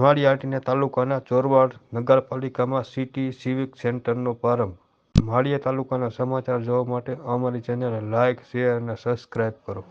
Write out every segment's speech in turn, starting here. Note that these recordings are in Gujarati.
માળિયા તાલુકાના ચોરવાડ નગરપાલિકામાં સિટી સિવિક સેન્ટરનો પ્રારંભ। માળિયા તાલુકાના સમાચાર જોવા માટે અમારી ચેનલને લાઇક, શેર અને સબસ્ક્રાઇબ કરો।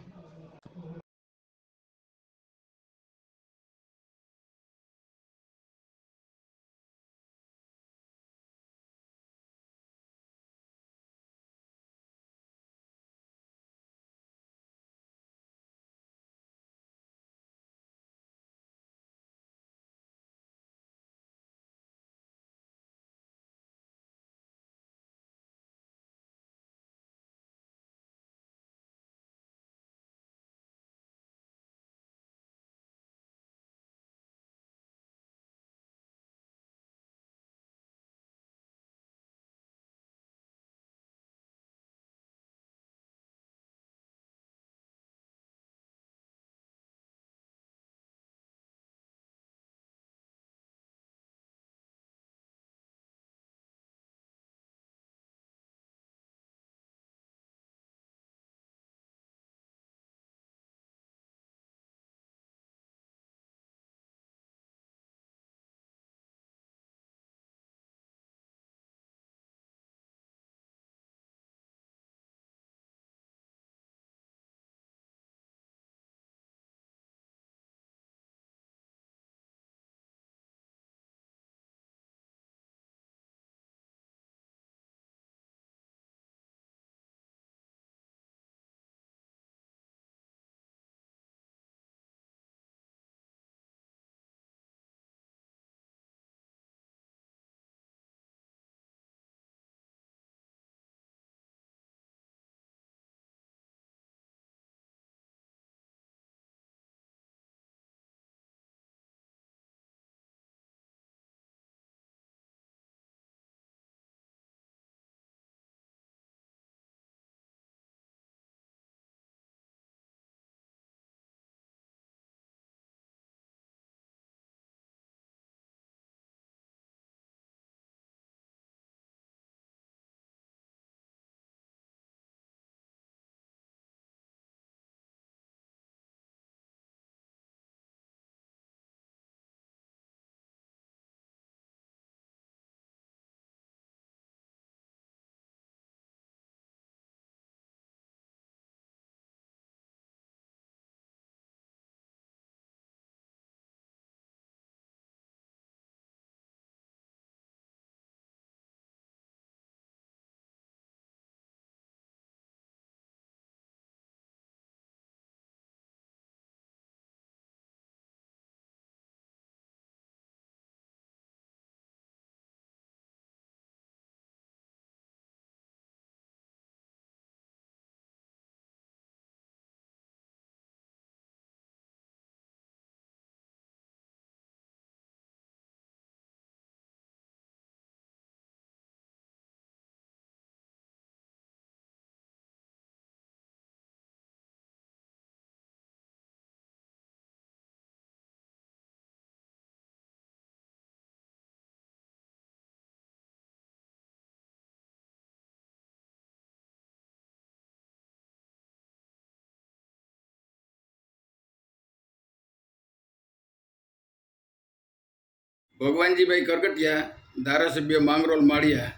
ભગવાનજીભાઈ કરગટિયા, ધારાસભ્ય માંગરોળ માળિયા,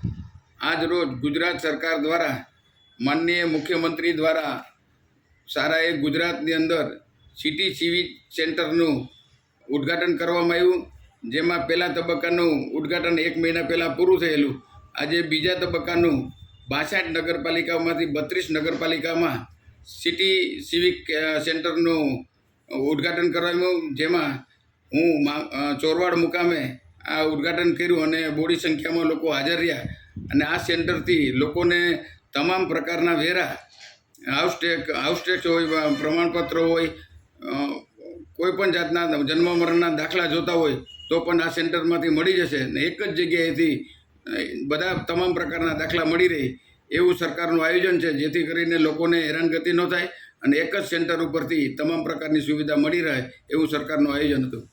આજ રોજ ગુજરાત સરકાર દ્વારા માનનીય મુખ્યમંત્રી દ્વારા સારા એક ગુજરાતની અંદર સિટી સિવિક સેન્ટરનું ઉદ્ઘાટન કરવામાં આવ્યું, જેમાં પહેલા તબક્કાનું ઉદ્ઘાટન 1 મહિના પહેલાં પૂરું થયેલું। આજે બીજા તબક્કાનું 62 નગરપાલિકામાંથી 32 નગરપાલિકામાં સિટી સિવિક સેન્ટરનું ઉદ્ઘાટન કરાવ્યું, જેમાં હું ચોરવાડ મુકામે આ ઉદ્ઘાટન કર્યું અને બોડી સંખ્યામાં લોકો હાજર રહ્યા અને આ સેન્ટરથી લોકોને તમામ પ્રકારના વેરા, હાઉસ ટેક્સ હોય, પ્રમાણપત્ર હોય, કોઈપણ જાતના જન્મ મરણના દાખલા જોતા હોય તો પણ આ સેન્ટરમાંથી મળી જશે અને એક જ જગ્યાએથી બધા તમામ પ્રકારના દાખલા મળી રહે એવું સરકારનું આયોજન છે, જેથી કરીને લોકોને હેરાનગતિ ન થાય અને એક જ સેન્ટર ઉપરથી તમામ પ્રકારની સુવિધા મળી રહે એવું સરકારનું આયોજન હતું।